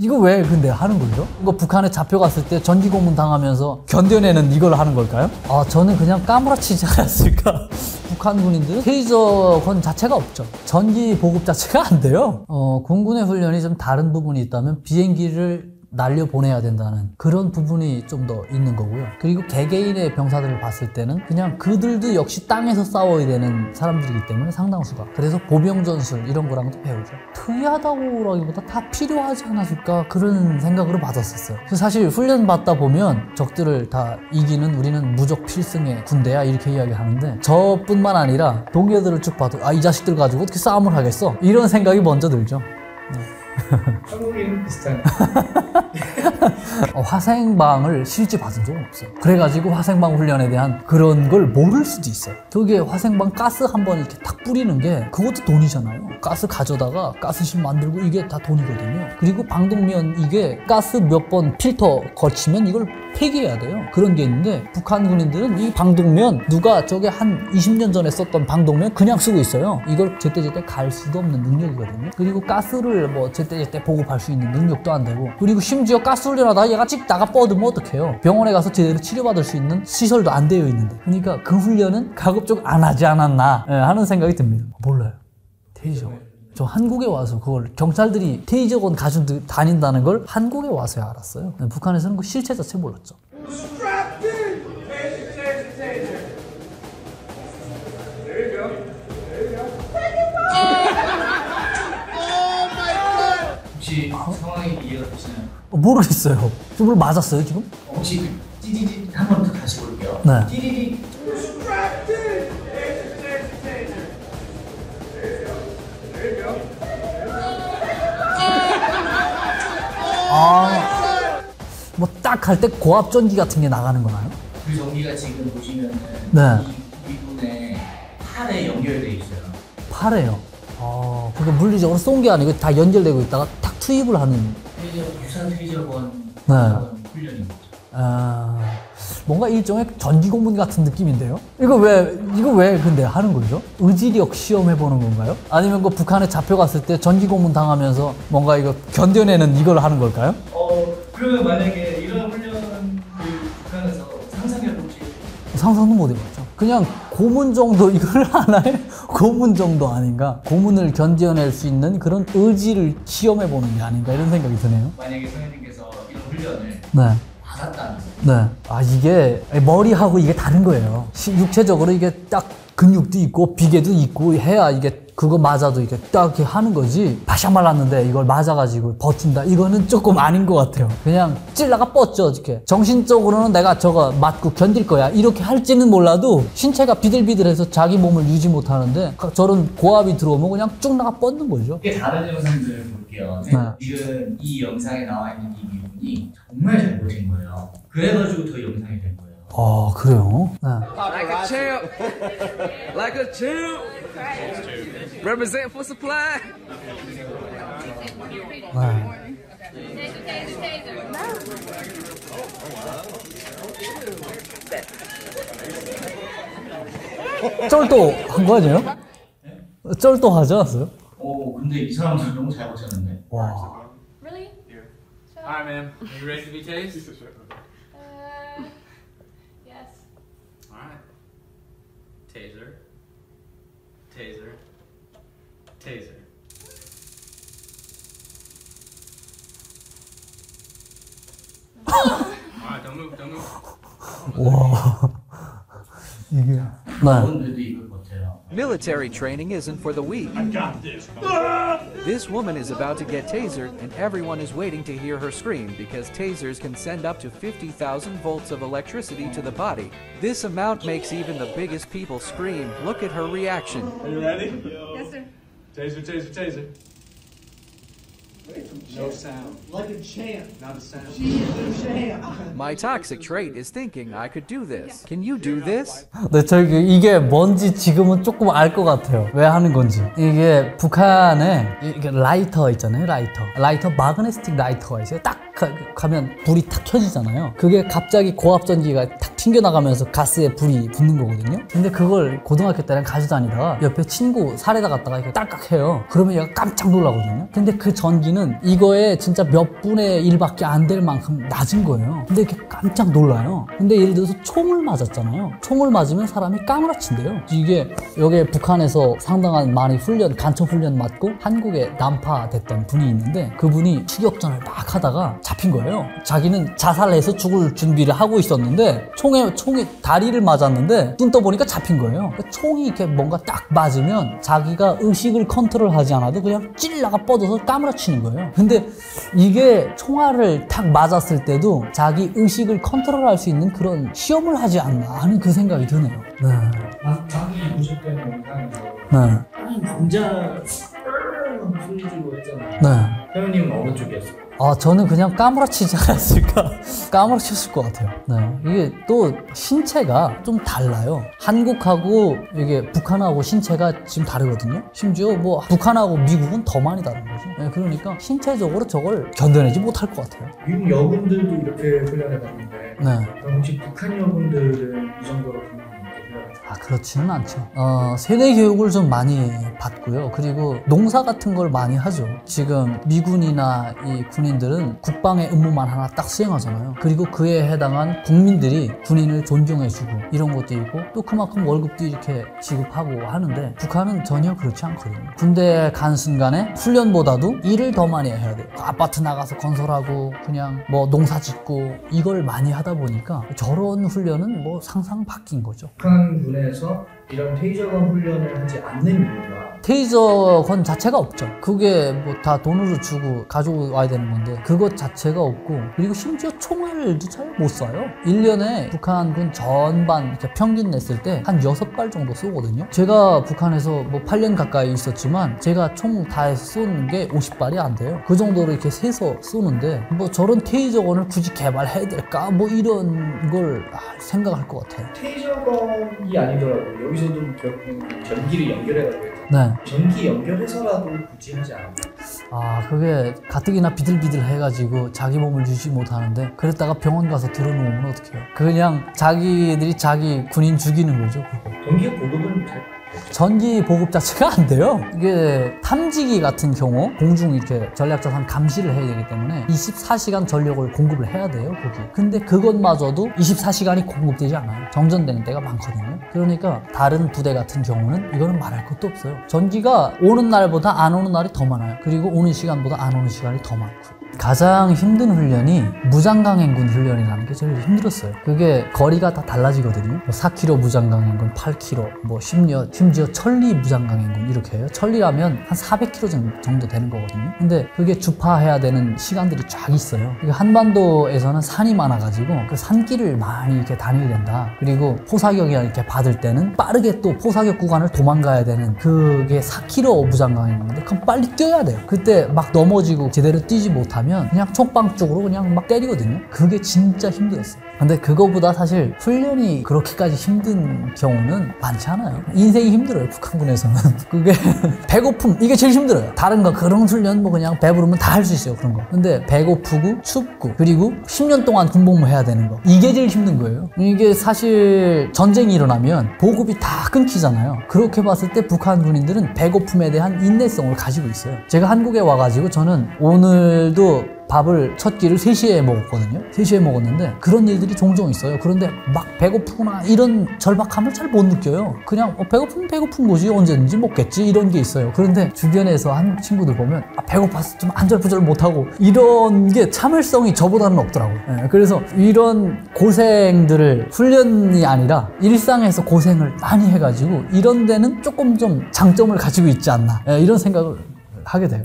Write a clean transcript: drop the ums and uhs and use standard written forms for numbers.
이거 왜 근데 하는 거죠? 이거 북한에 잡혀갔을 때 전기 고문 당하면서 견뎌내는 이걸 하는 걸까요? 아, 저는 그냥 까무라치지 않았을까? 북한 군인들은 테이저 건 자체가 없죠. 전기 보급 자체가 안 돼요. 공군의 훈련이 좀 다른 부분이 있다면 비행기를 날려보내야 된다는 그런 부분이 좀 더 있는 거고요. 그리고 개개인의 병사들을 봤을 때는 그냥 그들도 역시 땅에서 싸워야 되는 사람들이기 때문에 상당수가. 그래서 보병전술 이런 거랑도 배우죠. 특이하다고라기보다 다 필요하지 않았을까 그런 생각으로 받았었어요. 사실 훈련 받다 보면 적들을 다 이기는 우리는 무적 필승의 군대야 이렇게 이야기하는데 저뿐만 아니라 동료들을 쭉 봐도 아, 이 자식들 가지고 어떻게 싸움을 하겠어? 이런 생각이 먼저 들죠. 한국인 비슷한. 화생방을 실제 받은 적은 없어요. 그래가지고 화생방 훈련에 대한 그런 걸 모를 수도 있어요. 그게 화생방 가스 한번 이렇게 탁 뿌리는 게 그것도 돈이잖아요. 가스 가져다가 가스실 만들고 이게 다 돈이거든요. 그리고 방독면 이게 가스 몇 번 필터 거치면 이걸 폐기해야 돼요. 그런 게 있는데 북한 군인들은 이 방독면 누가 저게 한 20년 전에 썼던 방독면 그냥 쓰고 있어요. 이걸 제때제때 갈 수도 없는 능력이거든요. 그리고 가스를 뭐 제때제때 보급할 수 있는 능력도 안 되고 그리고 심지어 가스 훈련하다가 얘가 찍 나가 뻗으면 어떡해요. 병원에 가서 제대로 치료받을 수 있는 시설도 안 되어 있는데 그러니까 그 훈련은 가급적 안 하지 않았나 하는 생각이 듭니다. 몰라요. 테이저. 저 한국에 와서 그걸 경찰들이 테이저건 가지고 다닌다는 걸 한국에 와서야 알았어요. 북한에서는 그 실체 자체 몰랐죠. 혹시 상황이 이해가 되시나요? 모르겠어요. 저걸 맞았어요 지금? 혹시 띠디디 한 번 더 다시 볼게요. 네. 띠디디. 뭐 딱 할 때 고압 전기 같은 게 나가는 거나요? 그 전기가 지금 보시면은 네. 이분의 팔에 연결돼 있어요. 팔에요. 그게 물리적으로 쏜 게 아니고 다 연결되고 있다가 탁 투입을 하는. 유산 테이저건 네. 훈련인 거죠. 뭔가 일종의 전기 고문 같은 느낌인데요? 이거 왜 근데 하는 거죠? 의지력 시험해보는 건가요? 아니면 그 북한에 잡혀갔을 때 전기 고문 당하면서 뭔가 이거 견뎌내는 이걸 하는 걸까요? 그러면 만약에 이런 훈련을 북한에서 상상해볼지 상상도 못 해봤죠. 그냥 고문 정도 이걸 하나요? 고문 정도 아닌가? 고문을 견뎌낼 수 있는 그런 의지를 시험해보는 게 아닌가 이런 생각이 드네요. 만약에 선생님께서 이런 훈련을 네. 받았다는 네. 이게 머리하고 이게 다른 거예요. 육체적으로 이게 딱 근육도 있고 비계도 있고 해야 이게 그거 맞아도 이게 딱 이렇게 하는 거지. 바샤 말랐는데 이걸 맞아가지고 버틴다. 이거는 조금 아닌 것 같아요. 그냥 찔러가 뻗죠. 이렇게 정신적으로는 내가 저거 맞고 견딜 거야. 이렇게 할지는 몰라도 신체가 비들비들해서 자기 몸을 유지 못하는데 저런 고압이 들어오면 그냥 쭉 나가 뻗는 거죠. 이게 다른 영상들을 볼게요. 지금 이 영상에 나와 있는 이 미분이 정말 잘 보신 거예요. 그래가지고 더 영상이 된 거예요. 그래요? 네. Like a champ. Like a champ. Represent for supply. 쩔도 한 거 아니에요? 쩔도 하지 않았어요? 근데 이 사람들 너무 잘 보셨는데. 와. Really? Alright, ma'am. Are you ready to be tased? Yes. Alright. Taser. Taser. Taser. Alright, don't move, don't move. 와. 이게. 여러분들도 이걸 못해요. Military training isn't for the weak. I got this. This woman is about to get tasered, and everyone is waiting to hear her scream because tasers can send up to 50,000 volts of electricity to the body. This amount makes even the biggest people scream. Look at her reaction. Are you ready? Yes, sir. Taser, taser, taser. No sound. Like a chant, not a sound. My toxic trait is thinking I could do this. Can you do this? 네, 이게 뭔지 지금은 조금 알 것 같아요. 왜 하는 건지. 이게 북한에 이게 라이터 있잖아요. 라이터 마그네틱 라이터가 있어요. 딱 가면 불이 탁 켜지잖아요. 그게 갑자기 고압전기가 탁 튕겨나가면서 가스에 불이 붙는 거거든요. 근데 그걸 고등학교 때랑 가져다니다가 옆에 친구 사례다 갔다가 이렇게 딸깍 해요. 그러면 얘가 깜짝 놀라거든요. 근데 그 전기는 이거에 진짜 몇 분의 1밖에 안 될 만큼 낮은 거예요. 근데 이렇게 깜짝 놀라요. 근데 예를 들어서 총을 맞았잖아요. 총을 맞으면 사람이 까무라친대요. 이게 여기 북한에서 상당한 많이 간첩 훈련 맞고 한국에 난파됐던 분이 있는데 그분이 추격전을 막 하다가 잡힌 거예요. 자기는 자살해서 죽을 준비를 하고 있었는데 총에 다리를 맞았는데 눈 떠보니까 잡힌 거예요. 총이 이렇게 뭔가 딱 맞으면 자기가 의식을 컨트롤하지 않아도 그냥 찔러가 뻗어서 까무라치는 거예요. 근데 이게 총알을 탁 맞았을 때도 자기 의식을 컨트롤할 수 있는 그런 시험을 하지 않나 하는 그 생각이 드네요. 네. 자기 무섭다는 영상에서 네. 아니 남자 소리지고 했잖아요. 네. 태훈님은 어느 쪽이었어요? 저는 그냥 까무라치지 않았을까? 까무라쳤을 것 같아요. 네. 이게 또 신체가 좀 달라요. 한국하고 이게 북한하고 신체가 지금 다르거든요. 심지어 뭐 북한하고 미국은 더 많이 다른 거죠. 네, 그러니까 신체적으로 저걸 견뎌내지 못할 것 같아요. 미국 여군들도 이렇게 훈련해 봤는데 네. 그럼 혹시 북한 여군들은 이 정도로 그렇지는 않죠. 세대 교육을 좀 많이 받고요. 그리고 농사 같은 걸 많이 하죠. 지금 미군이나 이 군인들은 국방의 임무만 하나 딱 수행하잖아요. 그리고 그에 해당한 국민들이 군인을 존경해주고 이런 것도 있고 또 그만큼 월급도 이렇게 지급하고 하는데 북한은 전혀 그렇지 않거든요. 군대에 간 순간에 훈련보다도 일을 더 많이 해야 돼요. 아파트 나가서 건설하고 그냥 뭐 농사 짓고 이걸 많이 하다 보니까 저런 훈련은 뭐 상상 바뀐 거죠. 북한 군에서 이런 테이저건 훈련을 하지 않는 이유가 테이저건 자체가 없죠. 그게 뭐 다 돈으로 주고 가지고 와야 되는 건데 그것 자체가 없고 그리고 심지어 총알도 잘 못 쏴요. 1년에 북한군 전반 이렇게 평균 냈을 때 한 6발 정도 쏘거든요. 제가 북한에서 뭐 8년 가까이 있었지만 제가 총 다 해서 쏘는 게 50발이 안 돼요. 그 정도로 이렇게 세서 쏘는데 뭐 저런 테이저건을 굳이 개발해야 될까? 뭐 이런 걸 생각할 것 같아요. 테이저건이 아니더라도 여기서도 결국 전기를 연결해가지고 네. 전기 연결해서라도 굳이 하지 않아요. 그게 가뜩이나 비들비들 해가지고 자기 몸을 유지 못하는데 그랬다가 병원 가서 들어놓으면 어떡해요. 그냥 자기들이 자기 군인 죽이는 거죠. 그거. 전기 보급은 됐죠? 전기 보급 자체가 안 돼요. 이게 탐지기 같은 경우 공중 이렇게 전략자산 감시를 해야 되기 때문에 24시간 전력을 공급을 해야 돼요, 거기. 근데 그것마저도 24시간이 공급되지 않아요. 정전되는 때가 많거든요. 그러니까 다른 부대 같은 경우는 이거는 말할 것도 없어요. 전기가 오는 날보다 안 오는 날이 더 많아요. 그리고 오는 시간보다 안 오는 시간이 더 많고. 가장 힘든 훈련이 무장강행군 훈련이라는 게 제일 힘들었어요. 그게 거리가 다 달라지거든요. 4km 무장강행군, 8km, 뭐 심지어 천리 무장강행군 이렇게 해요. 천리라면 한 400km 정도 되는 거거든요. 근데 그게 주파해야 되는 시간들이 쫙 있어요. 한반도에서는 산이 많아가지고 그 산길을 많이 이렇게 다녀야 된다. 그리고 포사격이나 이렇게 받을 때는 빠르게 또 포사격 구간을 도망가야 되는 그게 4km 무장강행군인데 그럼 빨리 뛰어야 돼요. 그때 막 넘어지고 제대로 뛰지 못하면 그냥 총방 쪽으로 그냥 막 때리거든요. 그게 진짜 힘들었어요. 근데 그거보다 사실 훈련이 그렇게까지 힘든 경우는 많지 않아요. 인생이 힘들어요, 북한군에서는. 그게 배고픔, 이게 제일 힘들어요. 다른 거 그런 훈련 뭐 그냥 배부르면 다 할 수 있어요, 그런 거. 근데 배고프고 춥고 그리고 10년 동안 군복무 해야 되는 거, 이게 제일 힘든 거예요. 이게 사실 전쟁이 일어나면 보급이 다 끊기잖아요. 그렇게 봤을 때 북한 군인들은 배고픔에 대한 인내성을 가지고 있어요. 제가 한국에 와가지고 저는 오늘도 밥을 첫 끼를 3시에 먹었거든요. 3시에 먹었는데 그런 일들이 종종 있어요. 그런데 막 배고프구나 이런 절박함을 잘 못 느껴요. 그냥 배고프면 배고픈 거지, 언제든지 먹겠지, 이런 게 있어요. 그런데 주변에서 한국 친구들 보면 배고파서 좀 안절부절 못하고 이런 게 참을성이 저보다는 없더라고요. 네, 그래서 이런 고생들을 훈련이 아니라 일상에서 고생을 많이 해가지고 이런 데는 조금 좀 장점을 가지고 있지 않나, 이런 생각을 하게 돼요.